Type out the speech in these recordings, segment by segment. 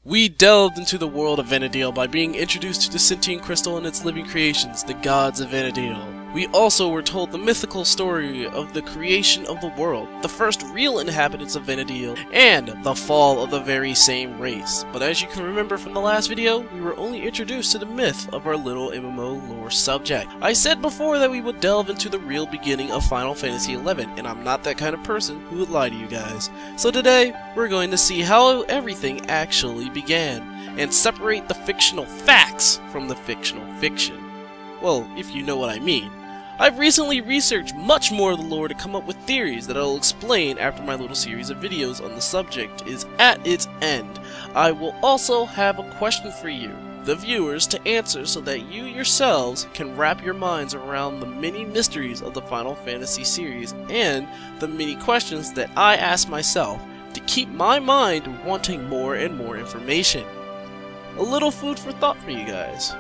We delved into the world of Vana'diel by being introduced to the sentient crystal and its living creations, the gods of Vana'diel. We also were told the mythical story of the creation of the world, the first real inhabitants of Vana'diel, and the fall of the very same race. But as you can remember from the last video, we were only introduced to the myth of our little MMO lore subject. I said before that we would delve into the real beginning of Final Fantasy XI, and I'm not that kind of person who would lie to you guys. So today, we're going to see how everything actually began, and separate the fictional facts from the fictional fiction. Well, if you know what I mean. I've recently researched much more of the lore to come up with theories that I'll explain after my little series of videos on the subject is at its end. I will also have a question for you, the viewers, to answer so that you yourselves can wrap your minds around the many mysteries of the Final Fantasy series and the many questions that I ask myself to keep my mind wanting more and more information. A little food for thought for you guys.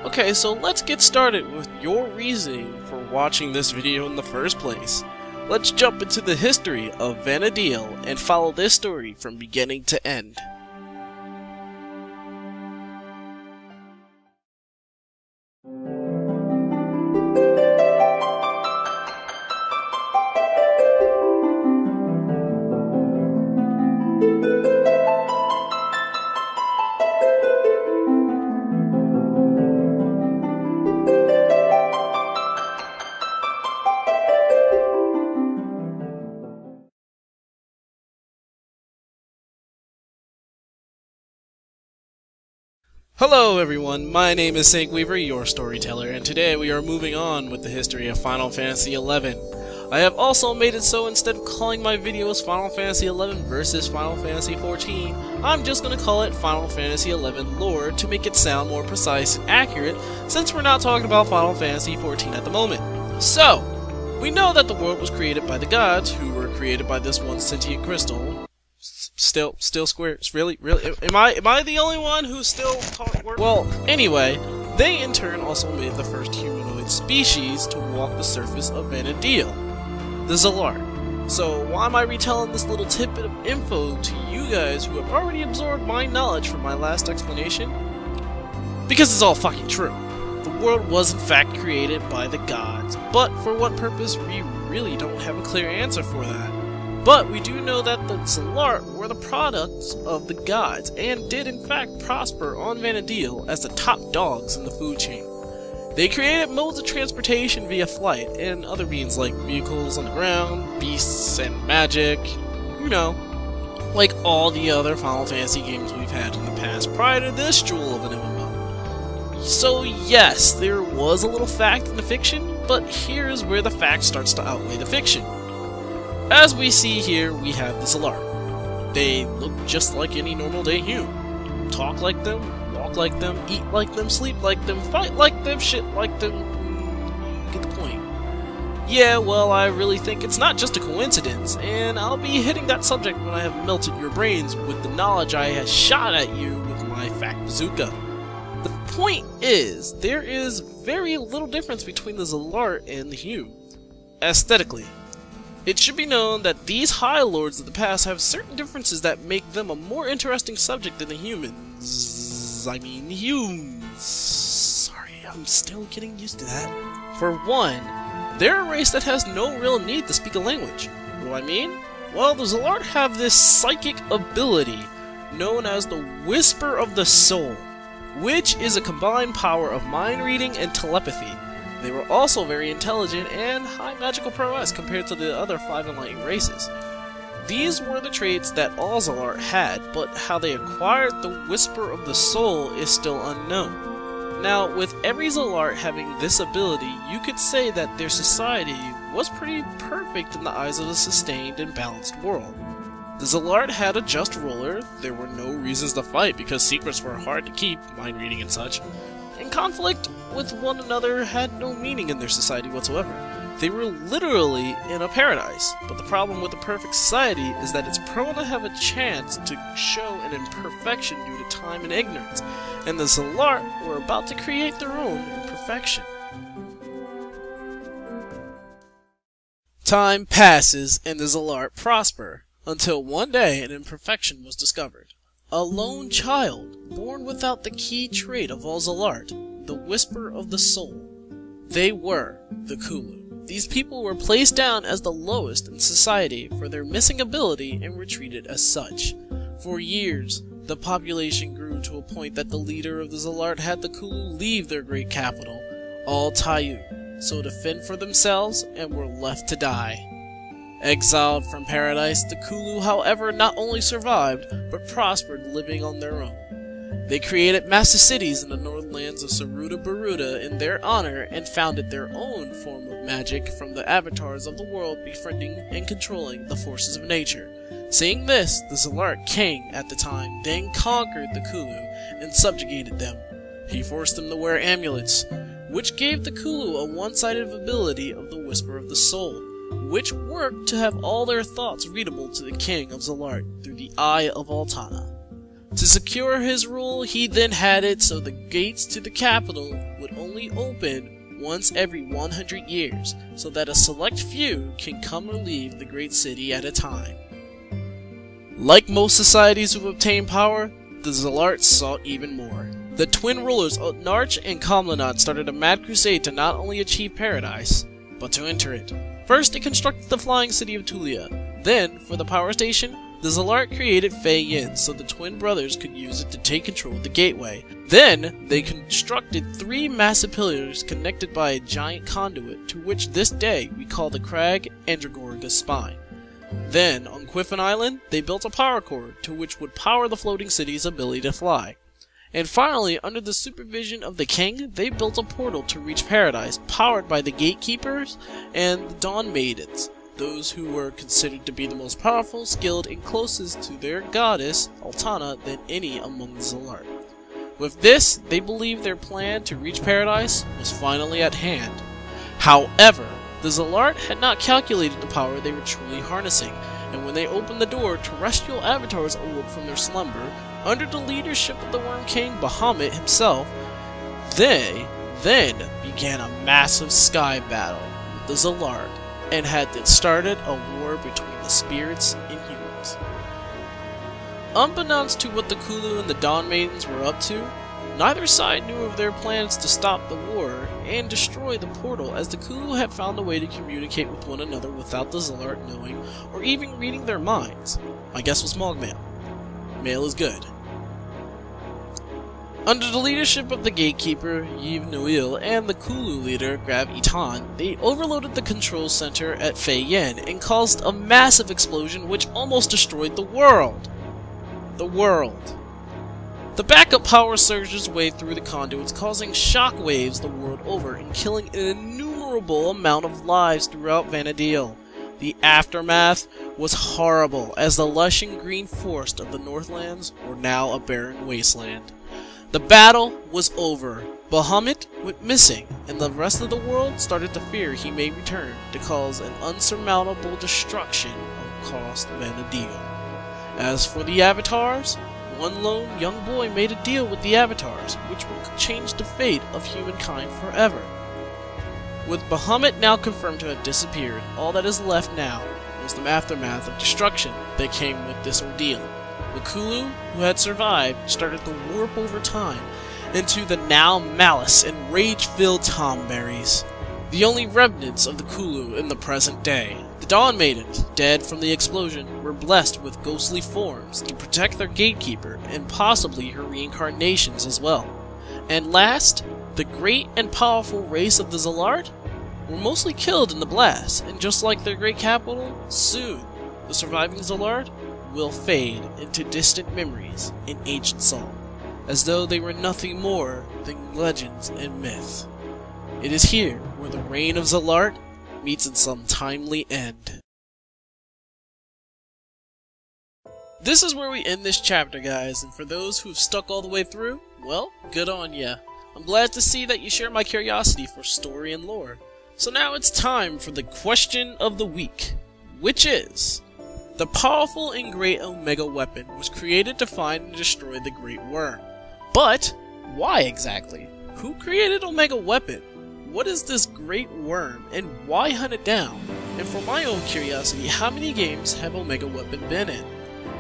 Okay, so let's get started with your reasoning for watching this video in the first place. Let's jump into the history of Vana'diel and follow this story from beginning to end. Hello everyone, my name is Weaver, your storyteller, and today we are moving on with the history of Final Fantasy XI. I have also made it so instead of calling my videos Final Fantasy XI versus Final Fantasy XIV, I'm just going to call it Final Fantasy XI Lore to make it sound more precise and accurate, since we're not talking about Final Fantasy XIV at the moment. So, we know that the world was created by the gods, who were created by this one sentient crystal. Still square. Really? Am I the only one who's still talking? Well, anyway, they in turn also made the first humanoid species to walk the surface of Vana'diel, the Zalart. So why am I retelling this little tidbit of info to you guys who have already absorbed my knowledge from my last explanation? Because it's all fucking true. The world was in fact created by the gods, but for what purpose we really don't have a clear answer for that. But we do know that the Zalart were the products of the gods, and did in fact prosper on Vana'diel as the top dogs in the food chain. They created modes of transportation via flight, and other means like vehicles on the ground, beasts, and magic, you know, like all the other Final Fantasy games we've had in the past prior to this jewel of an MMO. So yes, there was a little fact in the fiction, but here's where the fact starts to outweigh the fiction. As we see here, we have the Zalart. They look just like any normal day human. Talk like them, walk like them, eat like them, sleep like them, fight like them, shit like them. You get the point. Yeah, well, I really think it's not just a coincidence, and I'll be hitting that subject when I have melted your brains with the knowledge I have shot at you with my fact bazooka. The point is, there is very little difference between the Zalart and the human, aesthetically. It should be known that these High Lords of the past have certain differences that make them a more interesting subject than the humans. I mean, humans. Sorry, I'm still getting used to that. For one, they're a race that has no real need to speak a language. What do I mean? Well, the Zalart have this psychic ability known as the Whisper of the Soul, which is a combined power of mind reading and telepathy. They were also very intelligent and high magical prowess compared to the other 5 enlightened races. These were the traits that all Zalart had, but how they acquired the Whisper of the Soul is still unknown. Now, with every Zalart having this ability, you could say that their society was pretty perfect in the eyes of a sustained and balanced world. The Zalart had a just ruler, there were no reasons to fight because secrets were hard to keep, mind reading and such, and conflict with one another had no meaning in their society whatsoever. They were literally in a paradise, but the problem with the perfect society is that it's prone to have a chance to show an imperfection due to time and ignorance, and the Zalart were about to create their own imperfection. Time passes and the Zalart prosper, until one day an imperfection was discovered. A lone child, born without the key trait of all Zalart, the Whisper of the Soul. They were the Kulu. These people were placed down as the lowest in society for their missing ability and were treated as such. For years, the population grew to a point that the leader of the Zalart had the Kulu leave their great capital, Al-Tayu, so to fend for themselves and were left to die. Exiled from paradise, the Kulu, however, not only survived, but prospered living on their own. They created massive cities in the northlands of Saruda Baruda in their honor and founded their own form of magic from the avatars of the world, befriending and controlling the forces of nature. Seeing this, the Zalart king at the time then conquered the Kulu and subjugated them. He forced them to wear amulets, which gave the Kulu a one-sided ability of the Whisper of the Soul, which worked to have all their thoughts readable to the king of Zalart through the Eye of Altana. To secure his rule, he then had it so the gates to the capital would only open once every 100 years, so that a select few can come or leave the great city at a time. Like most societies who obtained power, the Zalart sought even more. The twin rulers Utnarch and Kamlanad started a mad crusade to not only achieve paradise, but to enter it. First, they constructed the flying city of Tulia. Then, for the power station, the Zalart created Fei Yin so the twin brothers could use it to take control of the gateway. Then, they constructed 3 massive pillars connected by a giant conduit, to which this day we call the Crag Andragorga's spine. Then, on Quiffin Island, they built a power core, to which would power the floating city's ability to fly. And finally, under the supervision of the king, they built a portal to reach paradise, powered by the gatekeepers and the Dawn Maidens, those who were considered to be the most powerful, skilled, and closest to their goddess, Altana, than any among the Zalart. With this, they believed their plan to reach paradise was finally at hand. However, the Zalart had not calculated the power they were truly harnessing, and when they opened the door, terrestrial avatars awoke from their slumber, under the leadership of the Worm King Bahamut himself. They then began a massive sky battle with the Zalart, and had started a war between the spirits and humans. Unbeknownst to what the Kulu and the Dawn Maidens were up to, neither side knew of their plans to stop the war and destroy the portal, as the Kulu had found a way to communicate with one another without the Zalart knowing or even reading their minds. My guess was Mogmail. Mail is good. Under the leadership of the gatekeeper, Yiv Noil, and the Kulu leader, Grab Itan, they overloaded the control center at Fei Yin and caused a massive explosion which almost destroyed the world. The backup power surged its way through the conduits, causing shockwaves the world over and killing an innumerable amount of lives throughout Vana'diel. The aftermath was horrible, as the lush and green forest of the Northlands were now a barren wasteland. The battle was over. Bahamut went missing, and the rest of the world started to fear he may return to cause an unsurmountable destruction across Vana'diel. As for the Avatars, one lone young boy made a deal with the Avatars, which would change the fate of humankind forever. With Bahamut now confirmed to have disappeared, all that is left now was the aftermath of destruction that came with this ordeal. The Kulu, who had survived, started to warp over time into the now malice and rage-filled Tomberries, the only remnants of the Kulu in the present day. The Dawn Maidens, dead from the explosion, were blessed with ghostly forms to protect their gatekeeper and possibly her reincarnations as well. And last, the great and powerful race of the Zalart were mostly killed in the blast, and just like their great capital, soon the surviving Zalart will fade into distant memories in ancient song, as though they were nothing more than legends and myth. It is here where the reign of Zalart meets in some timely end. This is where we end this chapter, guys, and for those who've stuck all the way through, well, good on ya. I'm glad to see that you share my curiosity for story and lore. So now it's time for the question of the week, which is: the powerful and great Omega weapon was created to find and destroy the Great Worm. But why exactly? Who created Omega weapon? What is this Great Worm, and why hunt it down? And for my own curiosity, how many games have Omega weapon been in?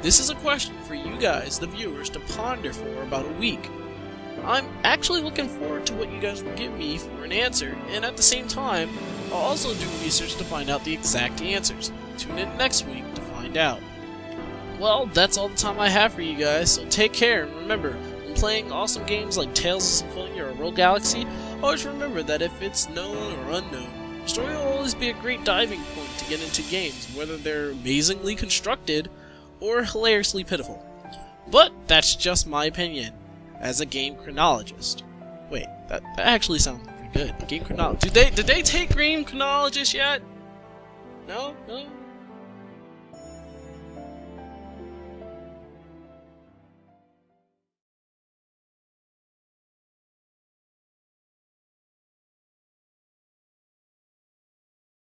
This is a question for you guys, the viewers, to ponder for about a week. I'm actually looking forward to what you guys will give me for an answer, and at the same time, I'll also do research to find out the exact answers. Tune in next week to find out. Well, that's all the time I have for you guys, so take care, and remember, when playing awesome games like Tales of Symphonia or Rogue Galaxy, always remember that if it's known or unknown, the story will always be a great diving point to get into games, whether they're amazingly constructed or hilariously pitiful. But that's just my opinion, as a game chronologist. Wait, that actually sounds pretty good. Game chronologist. Did they take game chronologist yet? No?